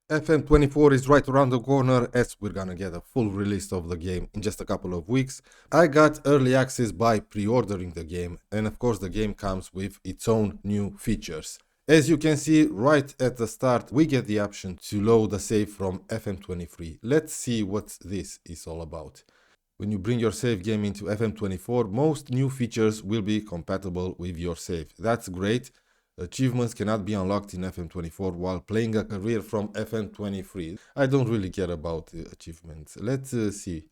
FM24 is right around the corner as we're gonna get a full release of the game in just a couple of weeks. I got early access by pre-ordering the game, and of course the game comes with its own new features. As you can see right at the start, we get the option to load a save from FM23. Let's see what this is all about. When you bring your save game into FM24, most new features will be compatible with your save. That's great. Achievements cannot be unlocked in FM24 while playing a career from FM23. I don't really care about achievements. Let's see.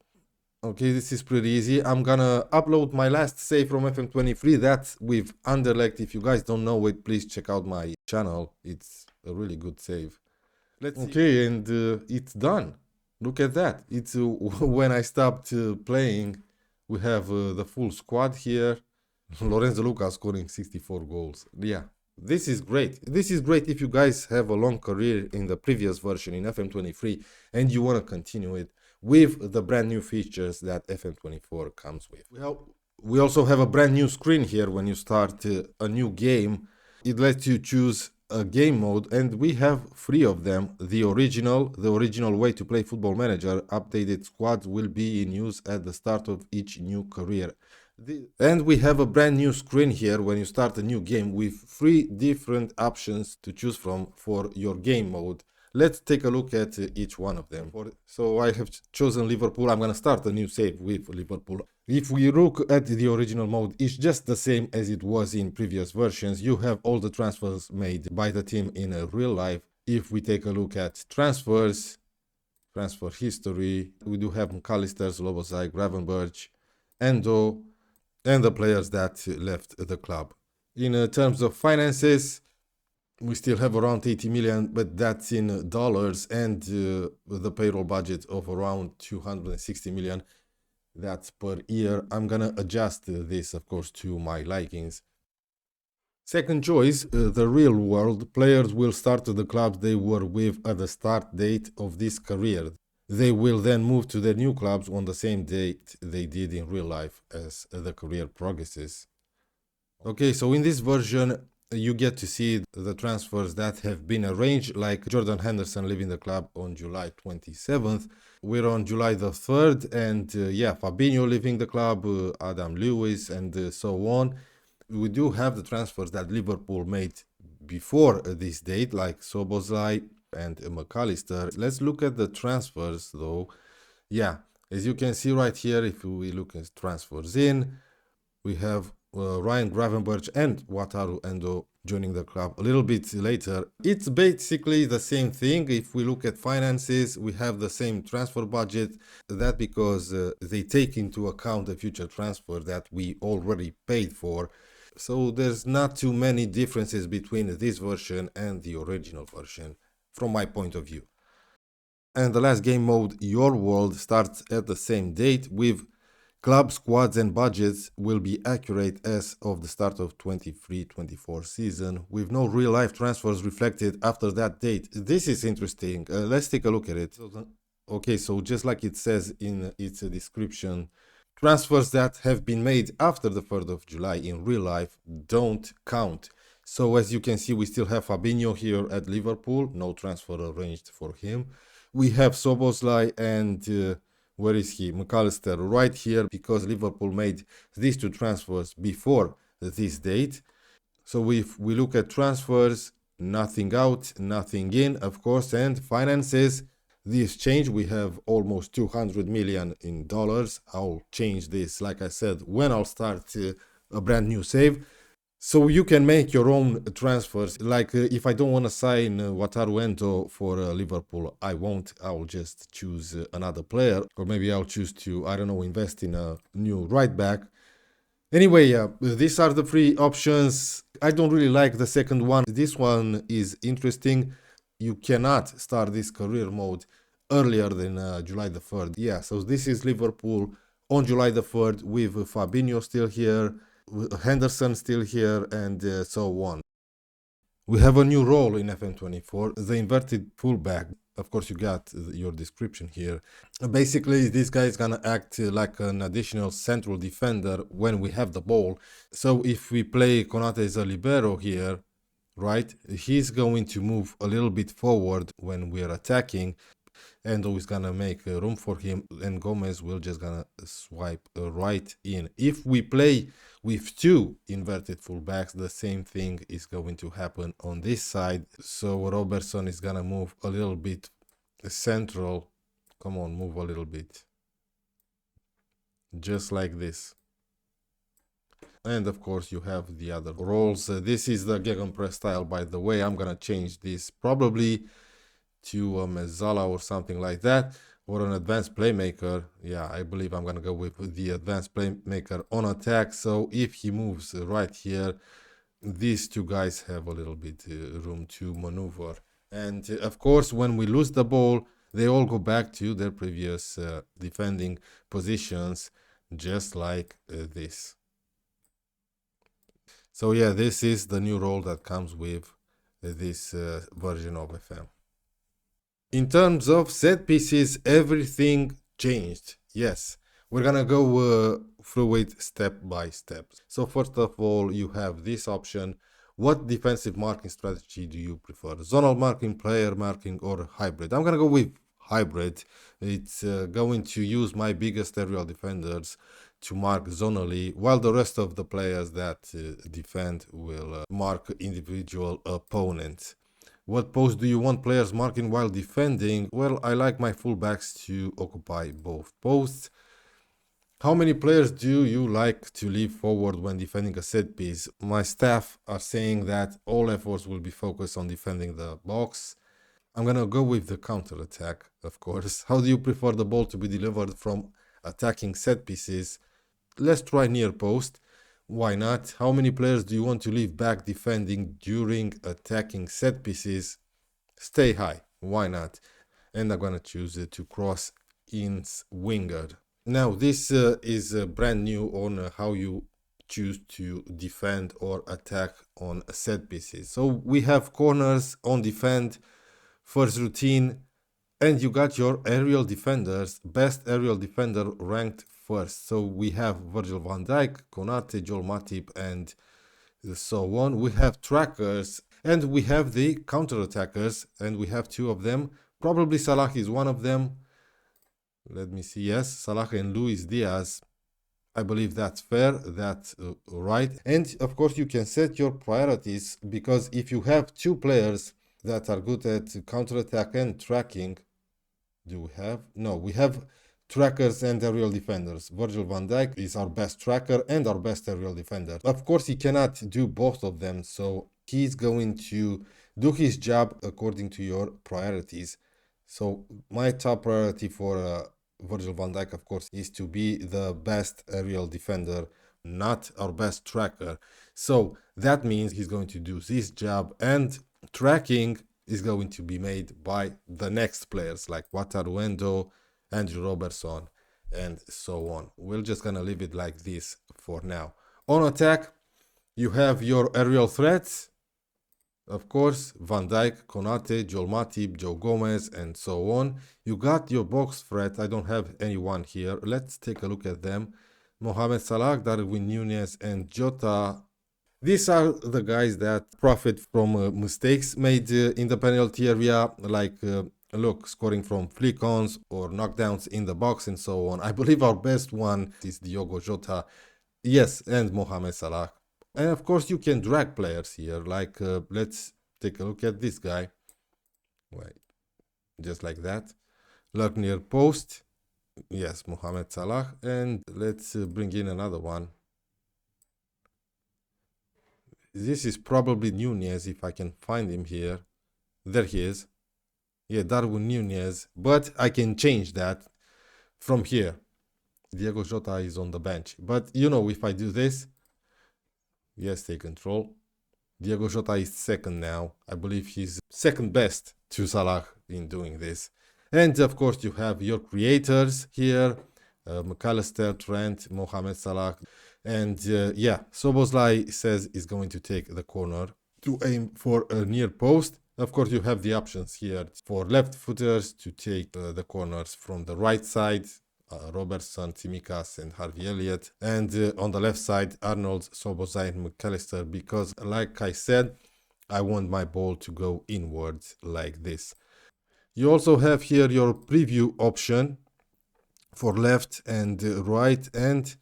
Okay, this is pretty easy. I'm gonna upload my last save from FM23. That's with Anderlecht. If you guys don't know it, please check out my channel. It's a really good save. Let's see. Okay, and it's done. Look at that. It's when I stopped playing, we have the full squad here. Lorenzo Luca scoring 64 goals. Yeah. This is great. This is great if you guys have a long career in the previous version in FM23 and you want to continue it with the brand new features that FM24 comes with. We also have a brand new screen here when you start a new game. It lets you choose a game mode and we have three of them. The original way to play Football Manager. Updated squads will be in use at the start of each new career. And we have a brand new screen here when you start a new game with three different options to choose from for your game mode. Let's take a look at each one of them. So I have chosen Liverpool. I'm going to start a new save with Liverpool. If we look at the original mode, it's just the same as it was in previous versions. You have all the transfers made by the team in real life. If we take a look at transfers, transfer history, we do have McAllister, Szoboszlai, Gravenberch, Endo, and the players that left the club. In terms of finances, we still have around 80 million, but that's in dollars, and the payroll budget of around 260 million. That's per year. I'm gonna adjust this, of course, to my likings. Second choice, the real world. Players will start the clubs they were with at the start date of this career. They will then move to their new clubs on the same date they did in real life as the career progresses. Okay, so in this version, you get to see the transfers that have been arranged, like Jordan Henderson leaving the club on July 27th. We're on July the 3rd, and Fabinho leaving the club, Adam Lewis, and so on. We do have the transfers that Liverpool made before this date, like Szoboszlai and McAllister. Let's look at the transfers though. Yeah, as you can see right here, if we look at transfers in, we have Ryan Gravenberch and Wataru Endo joining the club a little bit later. It's basically the same thing. If we look at finances, we have the same transfer budget. That because they take into account the future transfer that we already paid for. So there's not too many differences between this version and the original version, from my point of view. And the last game mode, Your World, starts at the same date with club squads and budgets will be accurate as of the start of 23-24 season, with no real life transfers reflected after that date. This is interesting. Let's take a look at it. Okay, so just like it says in its description, transfers that have been made after the 3rd of July in real life don't count. So as you can see, we still have Fabinho here at Liverpool, no transfer arranged for him. We have Szoboszlai and where is he? McAllister right here, because Liverpool made these two transfers before this date. So if we look at transfers, nothing out, nothing in, of course, and finances, this change, we have almost 200 million in dollars. I'll change this, like I said, when I'll start a brand new save. So you can make your own transfers. Like if I don't want to sign Wataru Endo for Liverpool, I won't. I'll just choose another player, or maybe I'll choose to, I don't know, invest in a new right back. Anyway, these are the three options. I don't really like the second one. This one is interesting. You cannot start this career mode earlier than July the 3rd. Yeah, so this is Liverpool on July the 3rd with Fabinho still here, Henderson still here, and so on. We have a new role in FM24, the inverted fullback. Of course, you got your description here. Basically, this guy is gonna act like an additional central defender when we have the ball. So if we play Konate as a libero here, right? He's going to move a little bit forward when we're attacking. Endo is gonna make room for him, and Gomez will just gonna swipe right in. If we play with two inverted fullbacks, the same thing is going to happen on this side. So Robertson is gonna move a little bit central. Come on, move a little bit. Just like this. And of course you have the other roles. This is the Gegenpress style, by the way. I'm gonna change this probably to a Mezzala or something like that, or an advanced playmaker. Yeah, I believe I'm gonna go with the advanced playmaker on attack. So if he moves right here, these two guys have a little bit room to maneuver. And of course, when we lose the ball, they all go back to their previous defending positions, just like this. So yeah, this is the new role that comes with this version of FM. In terms of set pieces, everything changed. Yes, we're gonna go through it step by step. So first of all, you have this option. What defensive marking strategy do you prefer? Zonal marking, player marking, or hybrid? I'm gonna go with hybrid. It's going to use my biggest aerial defenders to mark zonally, while the rest of the players that defend will mark individual opponents. What post do you want players marking while defending? Well, I like my fullbacks to occupy both posts. How many players do you like to leave forward when defending a set piece? My staff are saying that all efforts will be focused on defending the box. I'm gonna go with the counter attack, of course. How do you prefer the ball to be delivered from attacking set pieces? Let's try near post. Why not? How many players do you want to leave back defending during attacking set pieces? Stay high. Why not? And I'm gonna choose to cross in winger. Now this is brand new on how you choose to defend or attack on set pieces. So we have corners on defend, first routine, and you got your aerial defenders, best aerial defender ranked first. So we have Virgil van Dijk, Konate, Joel Matip, and so on. We have trackers, and we have the counter attackers, and we have two of them. Probably Salah is one of them. Let me see. Yes, Salah and Luis Diaz. I believe that's fair, that's right. And of course, you can set your priorities, because if you have two players that are good at counter attack and tracking, do we have? No, we have trackers and aerial defenders. Virgil van Dijk is our best tracker and our best aerial defender. Of course, he cannot do both of them, so he's going to do his job according to your priorities. So my top priority for Virgil van Dijk, of course, is to be the best aerial defender, not our best tracker. So that means he's going to do this job, and tracking is going to be made by the next players like Wataru Endo, Andrew Robertson, and so on. We're just gonna leave it like this for now. On attack, you have your aerial threats, of course, Van Dijk, Konate, Joel Matip, Joe Gomez, and so on. You got your box threat. I don't have anyone here. Let's take a look at them. Mohamed Salah, Darwin Núñez, and Jota. These are the guys that profit from mistakes made in the penalty area, like look, scoring from flick-ons or knockdowns in the box and so on. I believe our best one is Diogo Jota, yes, and Mohamed Salah. And of course, you can drag players here, like let's take a look at this guy. Wait, just like that. Look near post, yes, Mohamed Salah, and let's bring in another one. This is probably Núñez, if I can find him here. There he is. Yeah, Darwin Núñez. But I can change that from here. Diego Jota is on the bench. But, you know, if I do this, yes, take control. Diego Jota is second now. I believe he's second best to Salah in doing this. And, of course, you have your creators here. McAllister, Trent, Mohamed Salah. And yeah, Szoboszlai says is going to take the corner to aim for a near post. Of course, you have the options here for left footers to take the corners from the right side. Robertson, Tsimikas, and Harvey Elliott. And on the left side, Arnold, Szoboszlai, and McAllister. Because, like I said, I want my ball to go inwards like this. You also have here your preview option for left and right, and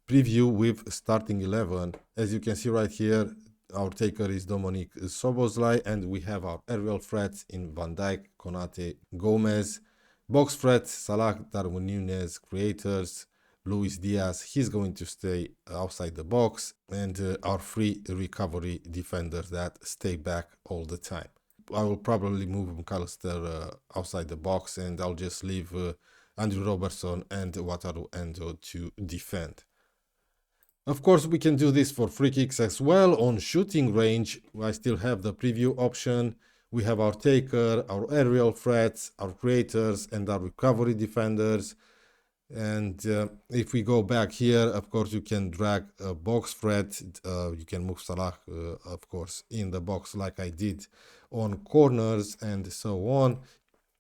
preview with starting 11. As you can see right here, our taker is Dominik Szoboszlai, and we have our aerial threats in Van Dijk, Konate, Gomez. Box threats, Salah, Darwin Núñez, creators, Luis Diaz, he's going to stay outside the box, and our free recovery defenders that stay back all the time. I will probably move McAllister outside the box, and I'll just leave Andrew Robertson and Wataru Endo to defend. Of course, we can do this for free kicks as well. On shooting range, I still have the preview option. We have our taker, our aerial threats, our creators, and our recovery defenders. And if we go back here, of course, you can drag a box threat. You can move Salah, of course, in the box like I did on corners and so on.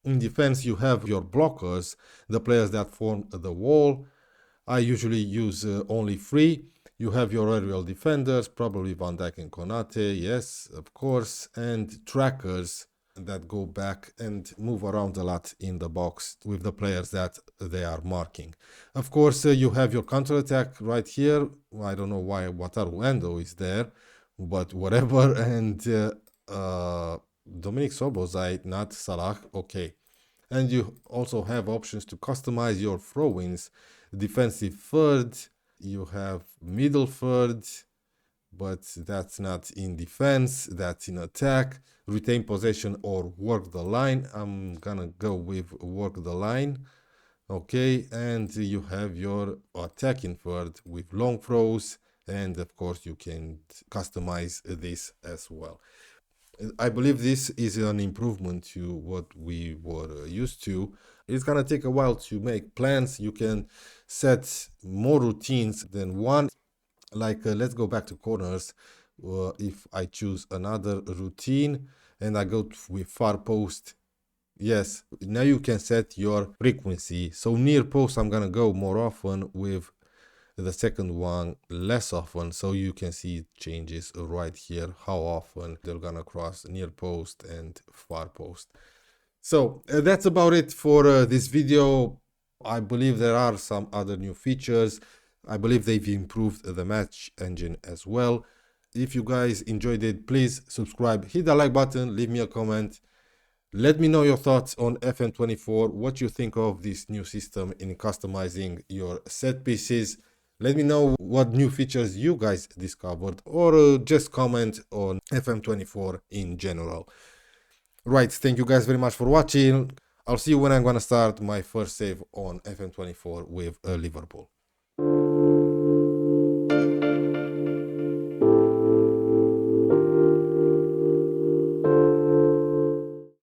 In defense, you have your blockers, the players that form the wall. I usually use only 3. You have your aerial defenders, probably Van Dijk and Konate, yes, of course, and trackers that go back and move around a lot in the box with the players that they are marking. Of course, you have your counter-attack right here. I don't know why Wataru Endo is there, but whatever. And Dominik Szoboszlai, not Salah, okay. And you also have options to customize your throw-ins. Defensive third, you have middle third, but that's not in defense, that's in attack. Retain possession or work the line. I'm gonna go with work the line. Okay, and you have your attacking third with long throws, and of course you can customize this as well. I believe this is an improvement to what we were used to. It's gonna take a while to make plans. You can set more routines than one. Like let's go back to corners. If I choose another routine and I go with far post, yes, now you can set your frequency. So near post, I'm gonna go more often, with the second one less often. So you can see changes right here, how often they're gonna cross near post and far post. So that's about it for this video. I believe there are some other new features. I believe they've improved the match engine as well. If you guys enjoyed it, please subscribe, hit the like button, leave me a comment. Let me know your thoughts on FM24, what you think of this new system in customizing your set pieces. Let me know what new features you guys discovered, or just comment on FM24 in general. Right, thank you guys very much for watching. I'll see you when I'm gonna start my first save on FM24 with Liverpool.